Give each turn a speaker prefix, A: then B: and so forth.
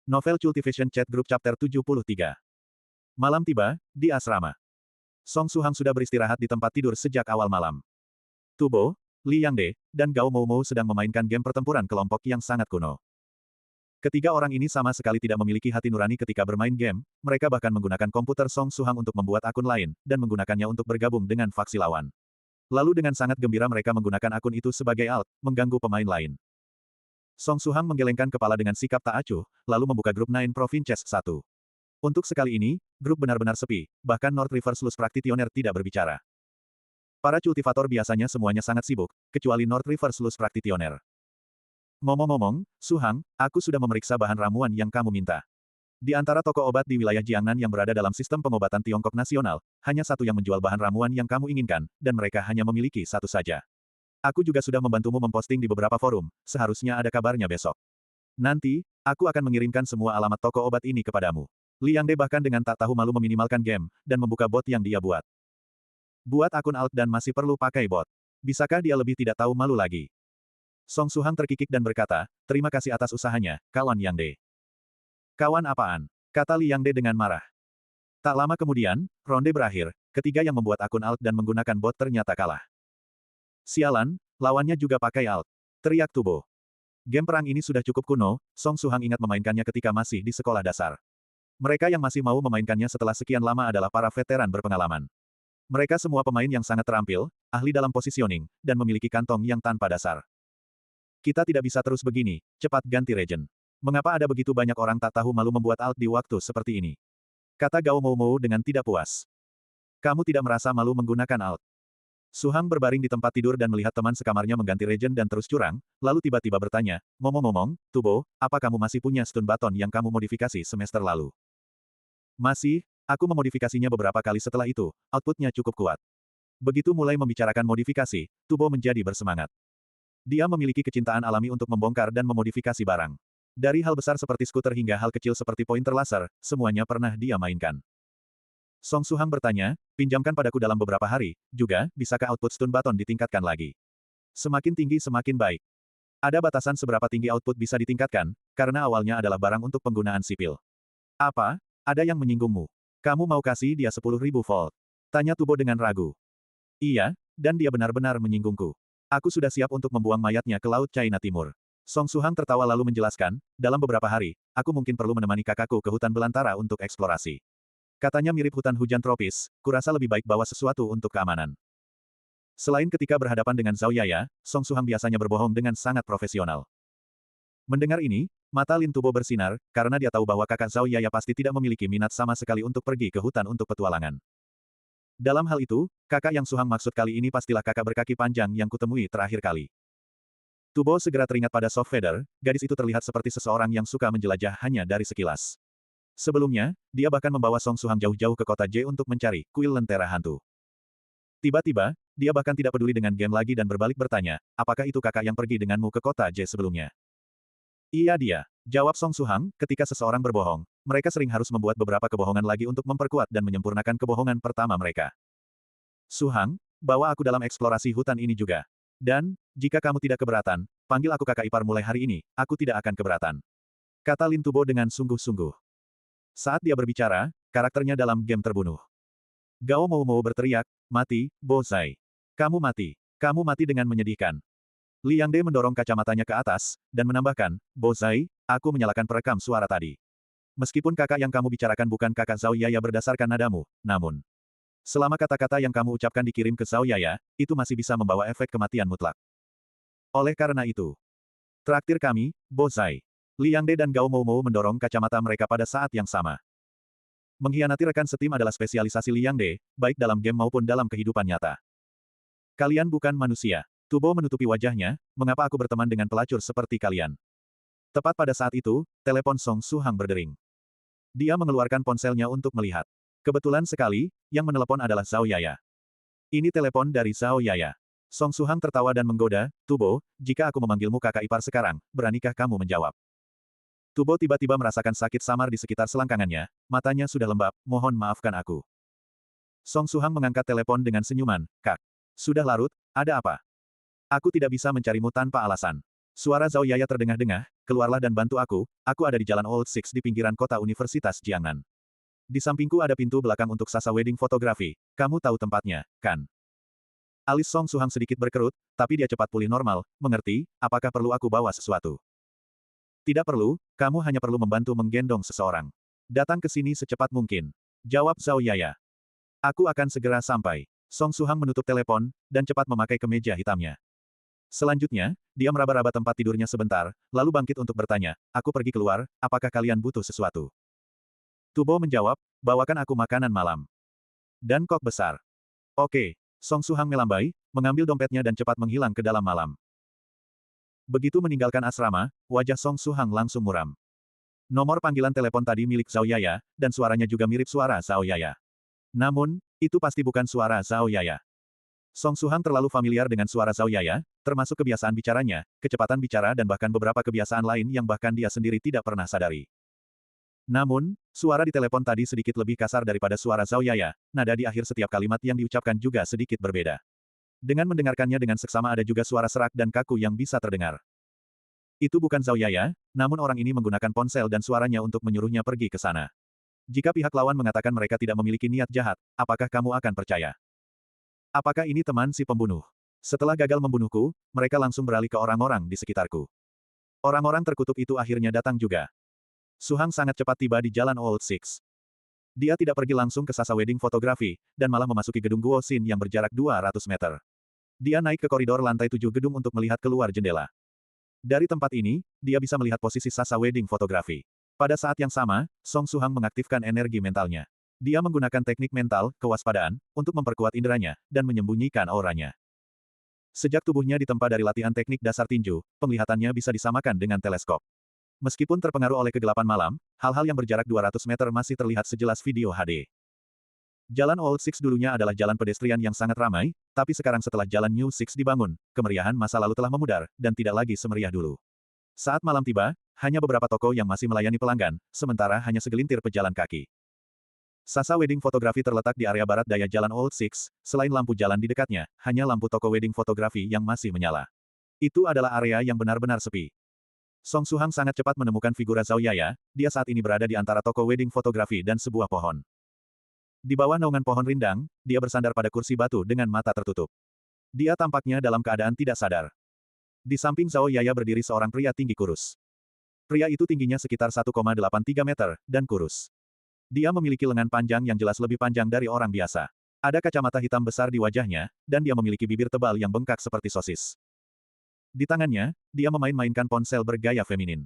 A: Novel Cultivation Chat Group Chapter 73. Malam tiba, di asrama. Song Suhang sudah beristirahat di tempat tidur sejak awal malam. Tubo, Li Yangde, dan Gao Moumou sedang memainkan game pertempuran kelompok yang sangat kuno. Ketiga orang ini sama sekali tidak memiliki hati nurani ketika bermain game, mereka bahkan menggunakan komputer Song Suhang untuk membuat akun lain, dan menggunakannya untuk bergabung dengan faksi lawan. Lalu dengan sangat gembira mereka menggunakan akun itu sebagai alt, mengganggu pemain lain. Song Suhang menggelengkan kepala dengan sikap tak acuh, lalu membuka grup Nine Provinces 1. Untuk sekali ini, grup benar-benar sepi, bahkan North River Sluice Practitioner tidak berbicara. Para cultivator biasanya semuanya sangat sibuk, kecuali North River Sluice Practitioner. Ngomong-ngomong, Suhang, aku sudah memeriksa bahan ramuan yang kamu minta. Di antara toko obat di wilayah Jiangnan yang berada dalam sistem pengobatan Tiongkok nasional, hanya satu yang menjual bahan ramuan yang kamu inginkan, dan mereka hanya memiliki satu saja. Aku juga sudah membantumu memposting di beberapa forum, seharusnya ada kabarnya besok. Nanti, aku akan mengirimkan semua alamat toko obat ini kepadamu. Li Yangde bahkan dengan tak tahu malu meminimalkan game, dan membuka bot yang dia buat. Buat akun alt dan masih perlu pakai bot. Bisakah dia lebih tidak tahu malu lagi? Song Suhang terkikik dan berkata, terima kasih atas usahanya, kawan Yangde. Kawan apaan? Kata Li Yangde dengan marah. Tak lama kemudian, ronde berakhir, ketiga yang membuat akun alt dan menggunakan bot ternyata kalah. Sialan, lawannya juga pakai alt. Teriak Tubo. Game perang ini sudah cukup kuno, Song Suhang ingat memainkannya ketika masih di sekolah dasar. Mereka yang masih mau memainkannya setelah sekian lama adalah para veteran berpengalaman. Mereka semua pemain yang sangat terampil, ahli dalam positioning, dan memiliki kantong yang tanpa dasar. Kita tidak bisa terus begini, cepat ganti regen. Mengapa ada begitu banyak orang tak tahu malu membuat alt di waktu seperti ini? Kata Gao Moumou dengan tidak puas. Kamu tidak merasa malu menggunakan alt? Suhang berbaring di tempat tidur dan melihat teman sekamarnya mengganti regen dan terus curang, lalu tiba-tiba bertanya, ngomong-ngomong, Tubo, apa kamu masih punya stun baton yang kamu modifikasi semester lalu? Masih, aku memodifikasinya beberapa kali setelah itu, outputnya cukup kuat. Begitu mulai membicarakan modifikasi, Tubo menjadi bersemangat. Dia memiliki kecintaan alami untuk membongkar dan memodifikasi barang. Dari hal besar seperti skuter hingga hal kecil seperti pointer laser, semuanya pernah dia mainkan. Song Suhang bertanya, pinjamkan padaku dalam beberapa hari, juga, bisakah output stun baton ditingkatkan lagi? Semakin tinggi semakin baik. Ada batasan seberapa tinggi output bisa ditingkatkan, karena awalnya adalah barang untuk penggunaan sipil. Apa? Ada yang menyinggungmu? Kamu mau kasih dia 10.000 volt? Tanya Tubo dengan ragu. Iya, dan dia benar-benar menyinggungku. Aku sudah siap untuk membuang mayatnya ke Laut China Timur. Song Suhang tertawa lalu menjelaskan, dalam beberapa hari, aku mungkin perlu menemani kakakku ke hutan belantara untuk eksplorasi. Katanya mirip hutan hujan tropis, kurasa lebih baik bawa sesuatu untuk keamanan. Selain ketika berhadapan dengan Zhao Yaya, Song Suhang biasanya berbohong dengan sangat profesional. Mendengar ini, mata Lin Tubo bersinar, karena dia tahu bahwa kakak Zhao Yaya pasti tidak memiliki minat sama sekali untuk pergi ke hutan untuk petualangan. Dalam hal itu, kakak yang Suhang maksud kali ini pastilah kakak berkaki panjang yang kutemui terakhir kali. Tubo segera teringat pada Soft Feather, gadis itu terlihat seperti seseorang yang suka menjelajah hanya dari sekilas. Sebelumnya, dia bahkan membawa Song Suhang jauh-jauh ke kota J untuk mencari kuil lentera hantu. Tiba-tiba, dia bahkan tidak peduli dengan game lagi dan berbalik bertanya, apakah itu kakak yang pergi denganmu ke kota J sebelumnya? Iya dia, jawab Song Suhang, ketika seseorang berbohong, mereka sering harus membuat beberapa kebohongan lagi untuk memperkuat dan menyempurnakan kebohongan pertama mereka. Suhang, bawa aku dalam eksplorasi hutan ini juga. Dan, jika kamu tidak keberatan, panggil aku kakak ipar mulai hari ini, aku tidak akan keberatan. Kata Lin Tubo dengan sungguh-sungguh. Saat dia berbicara, karakternya dalam game terbunuh. Gao Moumou berteriak, mati, Bozai. Kamu mati dengan menyedihkan. Li Yangde mendorong kacamatanya ke atas, dan menambahkan, Bozai, aku menyalakan perekam suara tadi. Meskipun kakak yang kamu bicarakan bukan kakak Zhao Yaya berdasarkan nadamu, namun, selama kata-kata yang kamu ucapkan dikirim ke Zhao Yaya, itu masih bisa membawa efek kematian mutlak. Oleh karena itu, traktir kami, Bozai. Li Yangde dan Gao Moumou mendorong kacamata mereka pada saat yang sama. Mengkhianati rekan setim adalah spesialisasi Li Yangde, baik dalam game maupun dalam kehidupan nyata. Kalian bukan manusia. Tubo menutupi wajahnya, mengapa aku berteman dengan pelacur seperti kalian? Tepat pada saat itu, telepon Song Suhang berdering. Dia mengeluarkan ponselnya untuk melihat. Kebetulan sekali, yang menelepon adalah Zhao Yaya. Ini telepon dari Zhao Yaya. Song Suhang tertawa dan menggoda, Tubo, jika aku memanggilmu kakak ipar sekarang, beranikah kamu menjawab? Tubo tiba-tiba merasakan sakit samar di sekitar selangkangannya, matanya sudah lembab, mohon maafkan aku. Song Suhang mengangkat telepon dengan senyuman, Kak. Sudah larut, ada apa? Aku tidak bisa mencarimu tanpa alasan. Suara Zhao Yaya terdengar-dengar, keluarlah dan bantu aku ada di Jalan Old Six di pinggiran kota Universitas Jiangnan. Di sampingku ada pintu belakang untuk sasa wedding fotografi, kamu tahu tempatnya, kan? Alis Song Suhang sedikit berkerut, tapi dia cepat pulih normal, mengerti, apakah perlu aku bawa sesuatu? Tidak perlu, kamu hanya perlu membantu menggendong seseorang. Datang ke sini secepat mungkin. Jawab Zhao Yaya. Aku akan segera sampai. Song Suhang menutup telepon, dan cepat memakai kemeja hitamnya. Selanjutnya, dia meraba-raba tempat tidurnya sebentar, lalu bangkit untuk bertanya, aku pergi keluar, apakah kalian butuh sesuatu? Tubo menjawab, bawakan aku makanan malam. Dan kok besar. Oke. Song Suhang melambai, mengambil dompetnya dan cepat menghilang ke dalam malam. Begitu meninggalkan asrama, wajah Song Suhang langsung muram. Nomor panggilan telepon tadi milik Zhao Yaya, dan suaranya juga mirip suara Zhao Yaya. Namun, itu pasti bukan suara Zhao Yaya. Song Suhang terlalu familiar dengan suara Zhao Yaya, termasuk kebiasaan bicaranya, kecepatan bicara dan bahkan beberapa kebiasaan lain yang bahkan dia sendiri tidak pernah sadari. Namun, suara di telepon tadi sedikit lebih kasar daripada suara Zhao Yaya, nada di akhir setiap kalimat yang diucapkan juga sedikit berbeda. Dengan mendengarkannya dengan seksama ada juga suara serak dan kaku yang bisa terdengar. Itu bukan Zhao Yaya, namun orang ini menggunakan ponsel dan suaranya untuk menyuruhnya pergi ke sana. Jika pihak lawan mengatakan mereka tidak memiliki niat jahat, apakah kamu akan percaya? Apakah ini teman si pembunuh? Setelah gagal membunuhku, mereka langsung beralih ke orang-orang di sekitarku. Orang-orang terkutuk itu akhirnya datang juga. Suhang sangat cepat tiba di Jalan Old Six. Dia tidak pergi langsung ke sasa wedding fotografi, dan malah memasuki gedung Guo Xin yang berjarak 200 meter. Dia naik ke koridor lantai 7 gedung untuk melihat keluar jendela. Dari tempat ini, dia bisa melihat posisi sasa wedding fotografi. Pada saat yang sama, Song Suhang mengaktifkan energi mentalnya. Dia menggunakan teknik mental, kewaspadaan, untuk memperkuat inderanya, dan menyembunyikan auranya. Sejak tubuhnya ditempa dari latihan teknik dasar tinju, penglihatannya bisa disamakan dengan teleskop. Meskipun terpengaruh oleh kegelapan malam, hal-hal yang berjarak 200 meter masih terlihat sejelas video HD. Jalan Old Six dulunya adalah jalan pedestrian yang sangat ramai, tapi sekarang setelah jalan New Six dibangun, kemeriahan masa lalu telah memudar, dan tidak lagi semeriah dulu. Saat malam tiba, hanya beberapa toko yang masih melayani pelanggan, sementara hanya segelintir pejalan kaki. Sasa wedding fotografi terletak di area barat daya Jalan Old Six, selain lampu jalan di dekatnya, hanya lampu toko wedding fotografi yang masih menyala. Itu adalah area yang benar-benar sepi. Song Suhang sangat cepat menemukan figura Zhao Yaya, dia saat ini berada di antara toko wedding fotografi dan sebuah pohon. Di bawah naungan pohon rindang, dia bersandar pada kursi batu dengan mata tertutup. Dia tampaknya dalam keadaan tidak sadar. Di samping Zhao Yaya berdiri seorang pria tinggi kurus. Pria itu tingginya sekitar 1,83 meter, dan kurus. Dia memiliki lengan panjang yang jelas lebih panjang dari orang biasa. Ada kacamata hitam besar di wajahnya, dan dia memiliki bibir tebal yang bengkak seperti sosis. Di tangannya, dia memain-mainkan ponsel bergaya feminin.